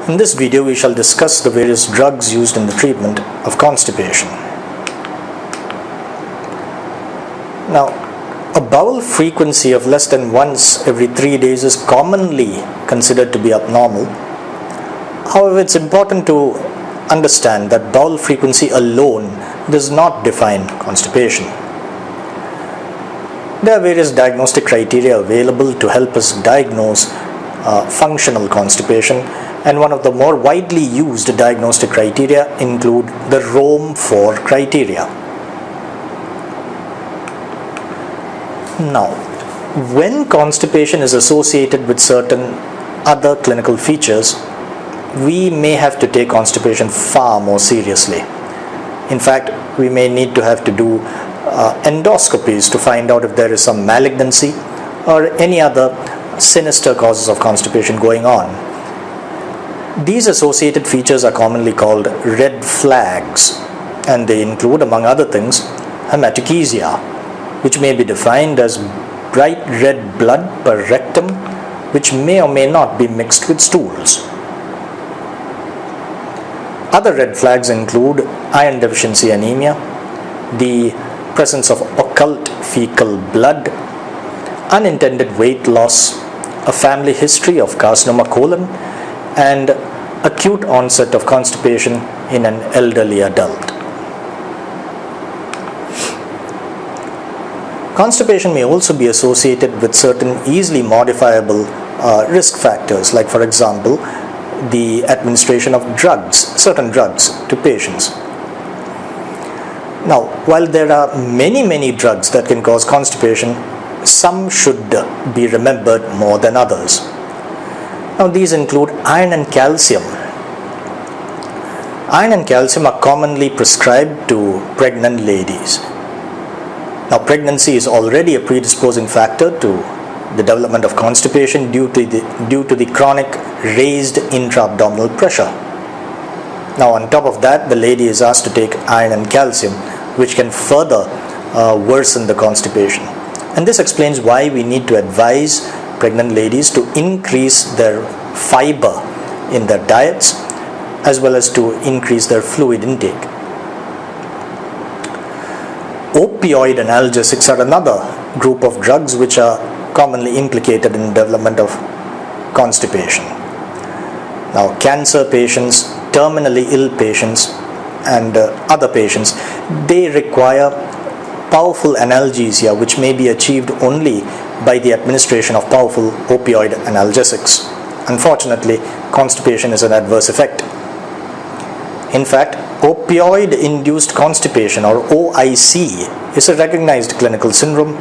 In this video, we shall discuss the various drugs used in the treatment of constipation. Now, a bowel frequency of less than once every 3 days is commonly considered to be abnormal. However, it's important to understand that bowel frequency alone does not define constipation. There are various diagnostic criteria available to help us diagnose functional constipation, and one of the more widely used diagnostic criteria include the Rome-4 criteria. Now, when constipation is associated with certain other clinical features, we may have to take constipation far more seriously. In fact, we may need to have to do endoscopies to find out if there is some malignancy or any other sinister causes of constipation going on. These associated features are commonly called red flags, and they include, among other things, hematochezia, which may be defined as bright red blood per rectum, which may or may not be mixed with stools. Other red flags include iron deficiency anemia, the presence of occult fecal blood, unintended weight loss, a family history of carcinoma colon, and acute onset of constipation in an elderly adult. Constipation may also be associated with certain easily modifiable risk factors, like, for example, the administration of certain drugs to patients. Now, while there are many drugs that can cause constipation, some should be remembered more than others. Now, these include iron and calcium. Iron and calcium are commonly prescribed to pregnant ladies. Now, pregnancy is already a predisposing factor to the development of constipation due to the chronic raised intra-abdominal pressure. Now, on top of that, the lady is asked to take iron and calcium, which can further worsen the constipation. And this explains why we need to advise pregnant ladies to increase their fiber in their diets, as well as to increase their fluid intake. Opioid analgesics are another group of drugs which are commonly implicated in development of constipation. Now, cancer patients, terminally ill patients, and other patients, they require powerful analgesia, which may be achieved only by the administration of powerful opioid analgesics. Unfortunately, constipation is an adverse effect. In fact, opioid-induced constipation, or OIC, is a recognized clinical syndrome,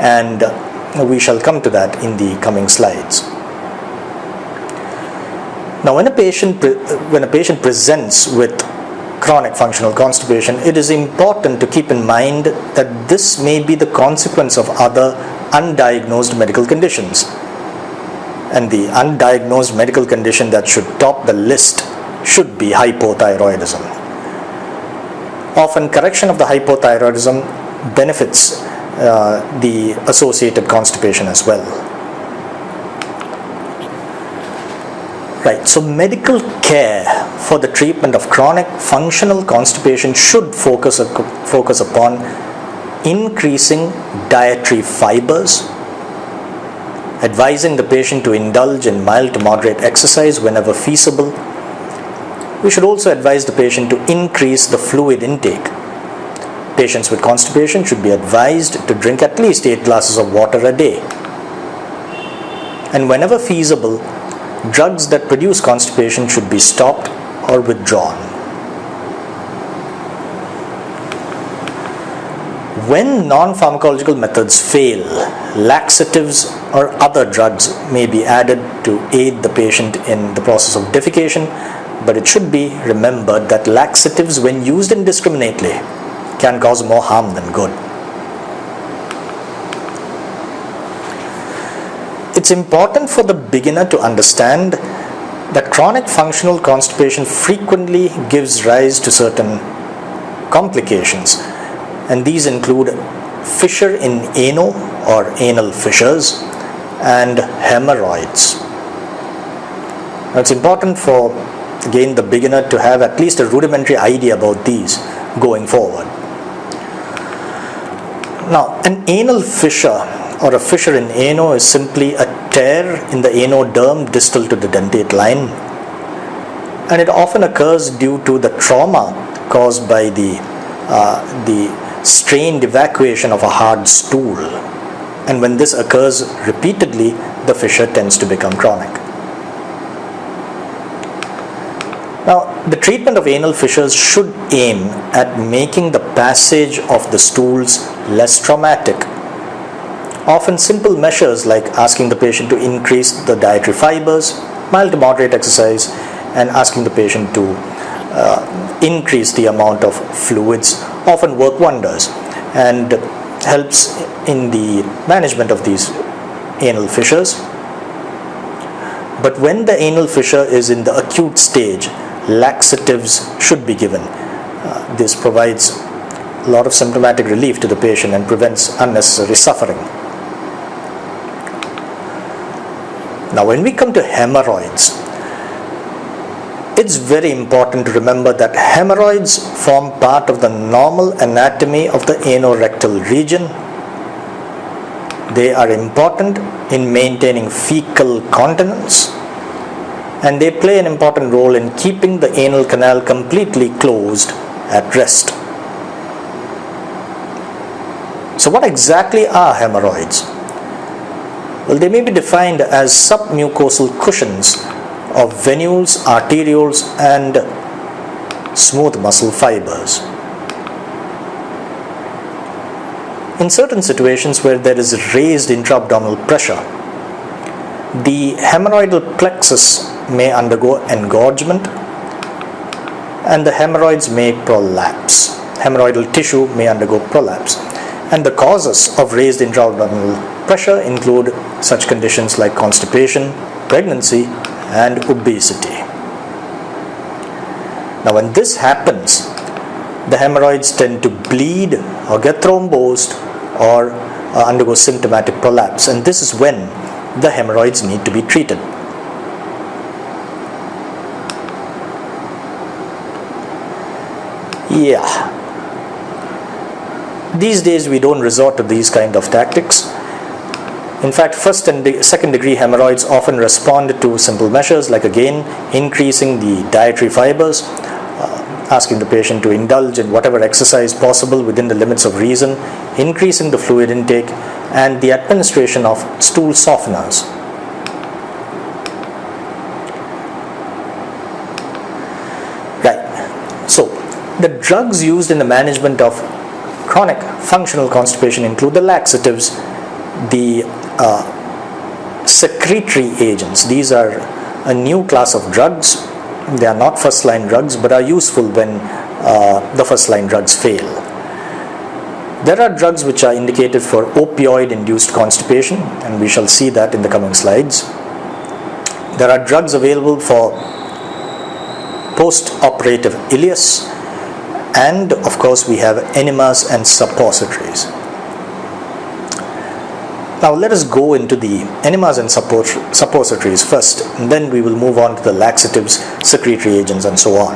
and we shall come to that in the coming slides. Now, when a patient presents with chronic functional constipation, it is important to keep in mind that this may be the consequence of other undiagnosed medical conditions. And the undiagnosed medical condition that should top the list should be hypothyroidism. Often, correction of the hypothyroidism benefits the associated constipation as well. Right, so medical care for the treatment of chronic functional constipation should focus upon increasing dietary fibers, advising the patient to indulge in mild to moderate exercise whenever feasible. We should also advise the patient to increase the fluid intake. Patients with constipation should be advised to drink at least 8 glasses of water a day. And whenever feasible, drugs that produce constipation should be stopped or withdrawn. When non-pharmacological methods fail, laxatives or other drugs may be added to aid the patient in the process of defecation, but it should be remembered that laxatives, when used indiscriminately, can cause more harm than good. It's important for the beginner to understand that chronic functional constipation frequently gives rise to certain complications, and these include fissure in ano or anal fissures and hemorrhoids. Now, it's important for, again, the beginner to have at least a rudimentary idea about these going forward. Now, an anal fissure or a fissure in ano is simply a tear in the anoderm distal to the dentate line, and it often occurs due to the trauma caused by the strained evacuation of a hard stool. And when this occurs repeatedly, the fissure tends to become chronic. Now, the treatment of anal fissures should aim at making the passage of the stools less traumatic. Often simple measures like asking the patient to increase the dietary fibers, mild to moderate exercise, and asking the patient to increase the amount of fluids often work wonders and helps in the management of these anal fissures. But when the anal fissure is in the acute stage, laxatives should be given. This provides a lot of symptomatic relief to the patient and prevents unnecessary suffering. Now, when we come to hemorrhoids, it's very important to remember that hemorrhoids form part of the normal anatomy of the anorectal region. They are important in maintaining fecal continence, and they play an important role in keeping the anal canal completely closed at rest. So what exactly are hemorrhoids? Well, they may be defined as submucosal cushions of venules, arterioles, and smooth muscle fibers. In certain situations where there is raised intra-abdominal pressure, the hemorrhoidal plexus may undergo engorgement and the hemorrhoids may prolapse. Hemorrhoidal tissue may undergo prolapse. And the causes of raised intra-abdominal pressure include such conditions like constipation, pregnancy, and obesity. Now, when this happens, the hemorrhoids tend to bleed or get thrombosed or undergo symptomatic prolapse, and this is when the hemorrhoids need to be treated. These days we don't resort to these kind of tactics. In fact, first and second degree hemorrhoids often respond to simple measures like, again, increasing the dietary fibers, asking the patient to indulge in whatever exercise possible within the limits of reason, increasing the fluid intake, and the administration of stool softeners. Right. So, the drugs used in the management of chronic functional constipation include the laxatives, the secretory agents. These are a new class of drugs. They are not first line drugs but are useful when the first line drugs fail. There are drugs which are indicated for opioid induced constipation, and we shall see that in the coming slides. There are drugs available for post-operative ileus, and of course we have enemas and suppositories. Now let us go into the enemas and suppositories first, and then we will move on to the laxatives, secretory agents, and so on.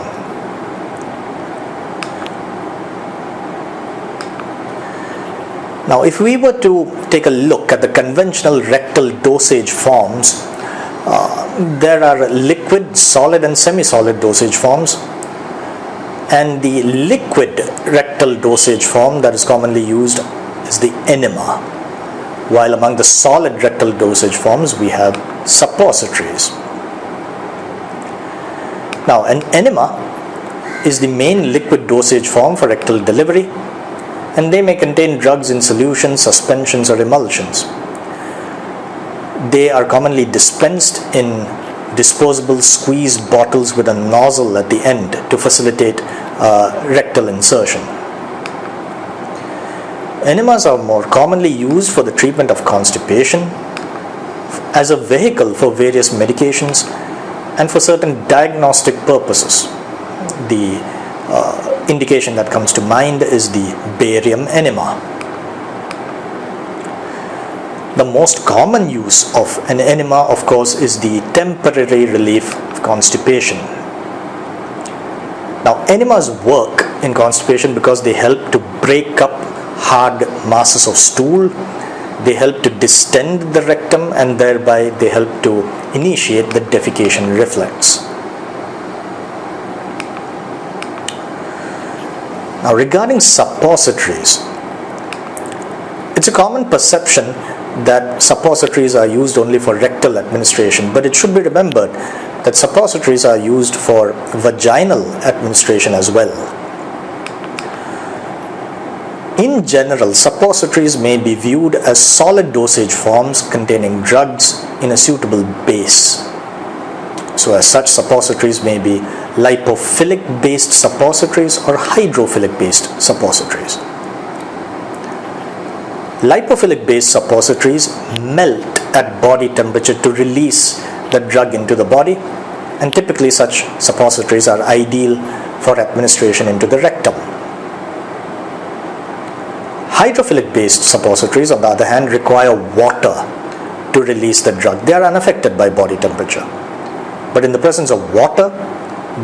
Now, if we were to take a look at the conventional rectal dosage forms, there are liquid, solid, and semi-solid dosage forms. And the liquid rectal dosage form that is commonly used is the enema, while among the solid rectal dosage forms we have suppositories. Now, an enema is the main liquid dosage form for rectal delivery, and they may contain drugs in solution, suspensions, or emulsions. They are commonly dispensed in disposable squeeze bottles with a nozzle at the end to facilitate rectal insertion. Enemas are more commonly used for the treatment of constipation, as a vehicle for various medications, and for certain diagnostic purposes. The indication that comes to mind is the barium enema. The most common use of an enema, of course, is the temporary relief of constipation. Now, enemas work in constipation because they help to break up hard masses of stool, they help to distend the rectum, and thereby they help to initiate the defecation reflex. Now, regarding suppositories, it's a common perception that suppositories are used only for rectal administration, but it should be remembered that suppositories are used for vaginal administration as well. In general, suppositories may be viewed as solid dosage forms containing drugs in a suitable base. So as such, suppositories may be lipophilic based suppositories or hydrophilic based suppositories. Lipophilic based suppositories melt at body temperature to release the drug into the body, and typically such suppositories are ideal for administration into the rectum. Hydrophilic based suppositories, on the other hand, require water to release the drug. They are unaffected by body temperature, but in the presence of water,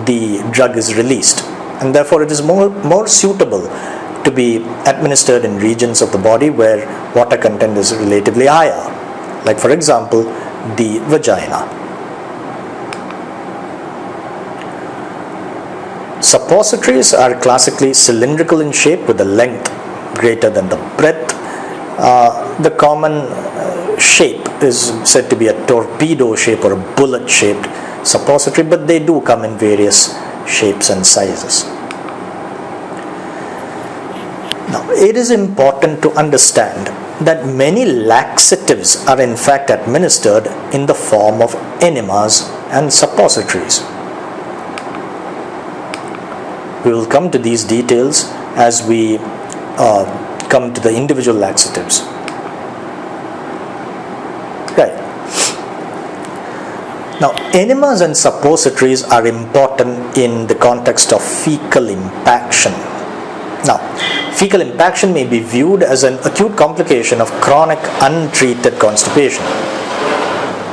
the drug is released, and therefore it is more suitable to be administered in regions of the body where water content is relatively higher, like for example the vagina. Suppositories are classically cylindrical in shape with a length greater than the breadth. The common shape is said to be a torpedo shape or a bullet shaped suppository, but they do come in various shapes and sizes. Now, it is important to understand that many laxatives are in fact administered in the form of enemas and suppositories. We will come to these details as we come to the individual laxatives. Right. Now, enemas and suppositories are important in the context of fecal impaction. Now, fecal impaction may be viewed as an acute complication of chronic untreated constipation,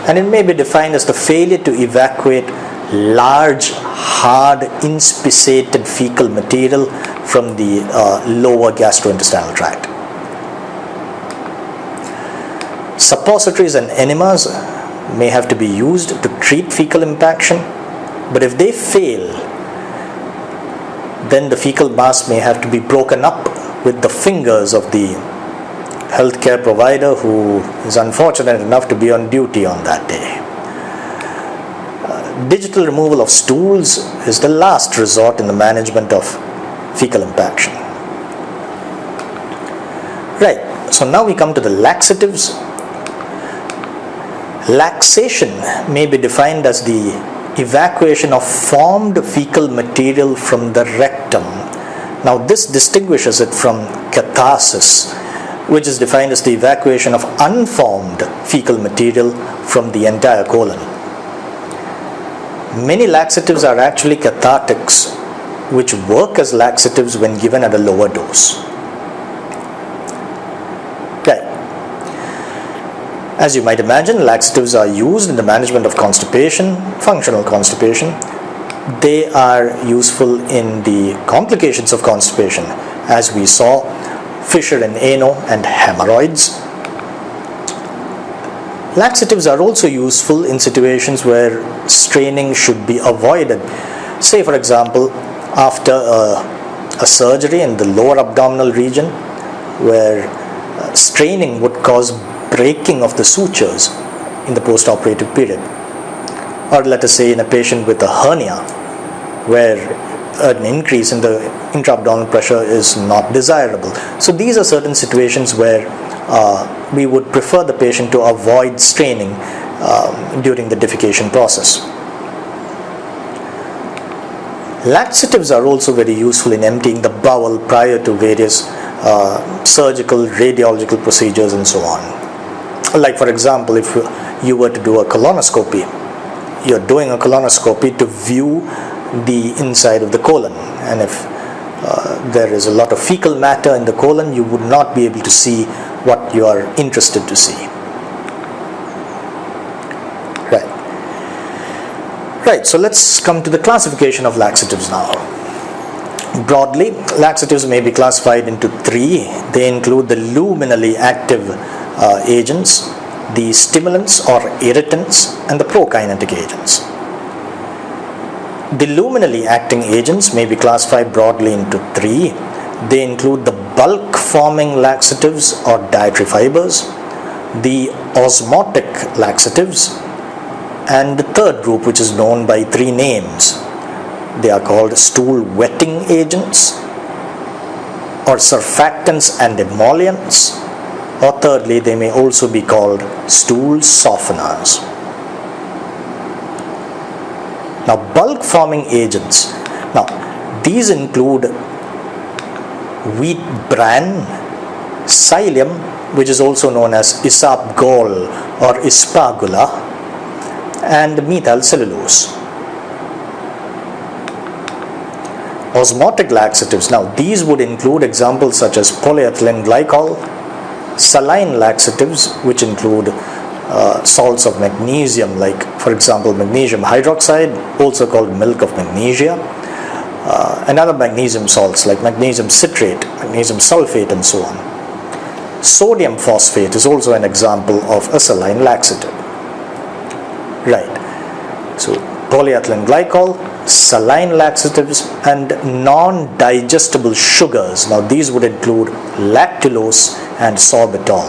and it may be defined as the failure to evacuate large, hard, inspissated fecal material from the lower gastrointestinal tract. Suppositories and enemas may have to be used to treat fecal impaction, but if they fail, then the fecal mass may have to be broken up with the fingers of the healthcare provider who is unfortunate enough to be on duty on that day. Digital removal of stools is the last resort in the management of fecal impaction. Right, so now we come to the laxatives. Laxation may be defined as the evacuation of formed fecal material from the rectum. Now this distinguishes it from catharsis, which is defined as the evacuation of unformed fecal material from the entire colon. Many laxatives are actually cathartics, which work as laxatives when given at a lower dose. Right. As you might imagine, laxatives are used in the management of constipation, functional constipation. They are useful in the complications of constipation, as we saw, fissure in ano and hemorrhoids. Laxatives are also useful in situations where straining should be avoided. Say, for example, after a surgery in the lower abdominal region, where straining would cause breaking of the sutures in the post-operative period. Or let us say in a patient with a hernia, where an increase in the intra-abdominal pressure is not desirable. So these are certain situations where we would prefer the patient to avoid straining during the defecation process. Laxatives are also very useful in emptying the bowel prior to various surgical, radiological procedures and so on. Like for example, if you were to do a colonoscopy, you're doing a colonoscopy to view the inside of the colon, and if there is a lot of fecal matter in the colon, you would not be able to see what you are interested to see. Right, so let's come to the classification of laxatives now. Broadly, laxatives may be classified into three. They include the luminally active agents, the stimulants or irritants, and the prokinetic agents. The luminally acting agents may be classified broadly into three. They include the bulk forming laxatives or dietary fibers, the osmotic laxatives, and the third group, which is known by three names. They are called stool wetting agents, or surfactants and emollients, or thirdly, they may also be called stool softeners. Now, bulk forming agents. Now, these include wheat bran, psyllium, which is also known as isabgol or ispagula, and methyl cellulose. Osmotic laxatives. Now, these would include examples such as polyethylene glycol, saline laxatives, which include salts of magnesium, like for example magnesium hydroxide, also called milk of magnesia, and other magnesium salts like magnesium citrate, magnesium sulfate, and so on. Sodium phosphate is also an example of a saline laxative. Right. So polyethylene glycol, saline laxatives, and non-digestible sugars. Now these would include lactulose and sorbitol.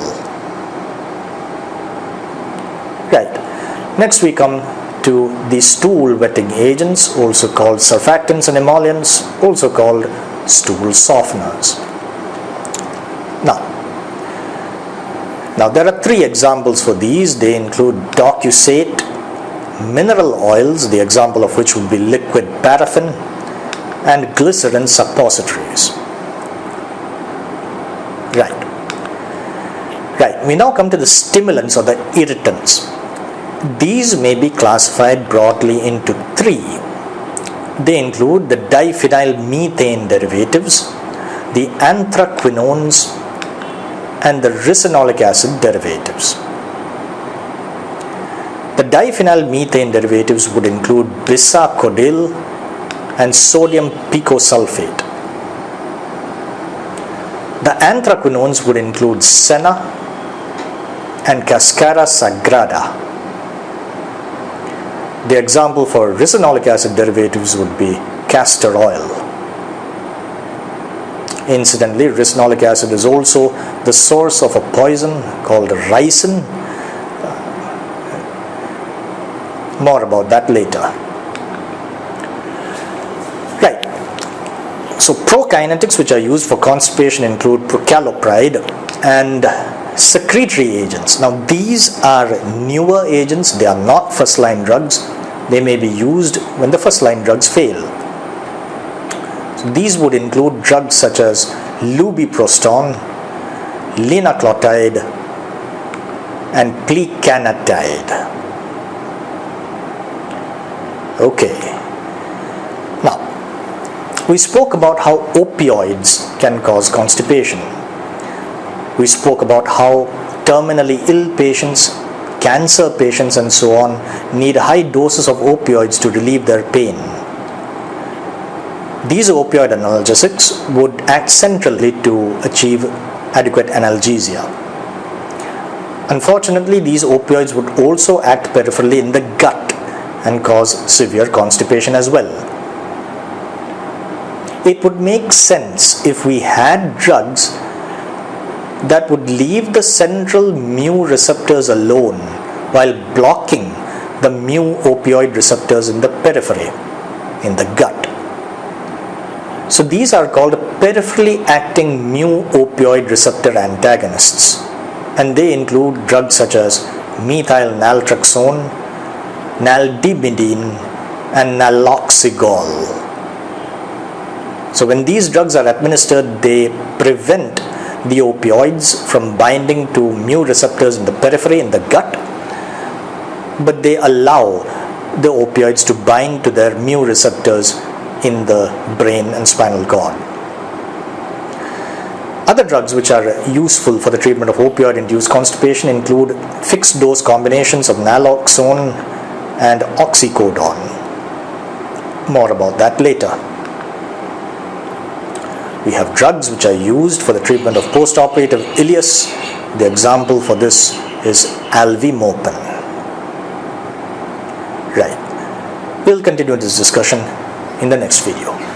Right. Next we come to the stool wetting agents, also called surfactants and emollients, also called stool softeners. Now there are three examples for these. They include docusate, mineral oils, the example of which would be liquid paraffin, and glycerin suppositories. Right. We now come to the stimulants or the irritants. These may be classified broadly into three. They include the diphenyl methane derivatives, the anthraquinones, and the ricinoleic acid derivatives. The diphenyl methane derivatives would include bisacodyl and sodium picosulfate. The anthraquinones would include senna and cascara sagrada. The example for ricinoleic acid derivatives would be castor oil. Incidentally, ricinoleic acid is also the source of a poison called ricin. More about that later. Right. So prokinetics which are used for constipation include procalopride and secretory agents. Now these are newer agents. They are not first line drugs. They may be used when the first line drugs fail. So these would include drugs such as lubiprostone, linaclotide, and plecanatide. Okay. Now, we spoke about how opioids can cause constipation. We spoke about how terminally ill patients, cancer patients, and so on need high doses of opioids to relieve their pain. These opioid analgesics would act centrally to achieve adequate analgesia. Unfortunately, these opioids would also act peripherally in the gut and cause severe constipation as well. It would make sense if we had drugs that would leave the central mu receptors alone while blocking the mu opioid receptors in the periphery, in the gut. So these are called peripherally acting mu opioid receptor antagonists, and they include drugs such as methyl naltrexone, naldimidine, and naloxegol. So when these drugs are administered, they prevent the opioids from binding to mu receptors in the periphery, in the gut, but they allow the opioids to bind to their mu receptors in the brain and spinal cord. Other drugs which are useful for the treatment of opioid-induced constipation include fixed-dose combinations of naloxone and oxycodone. more about that later. We have drugs which are used for the treatment of postoperative ileus. The example for this is alvimopin. Right. We'll continue this discussion in the next video.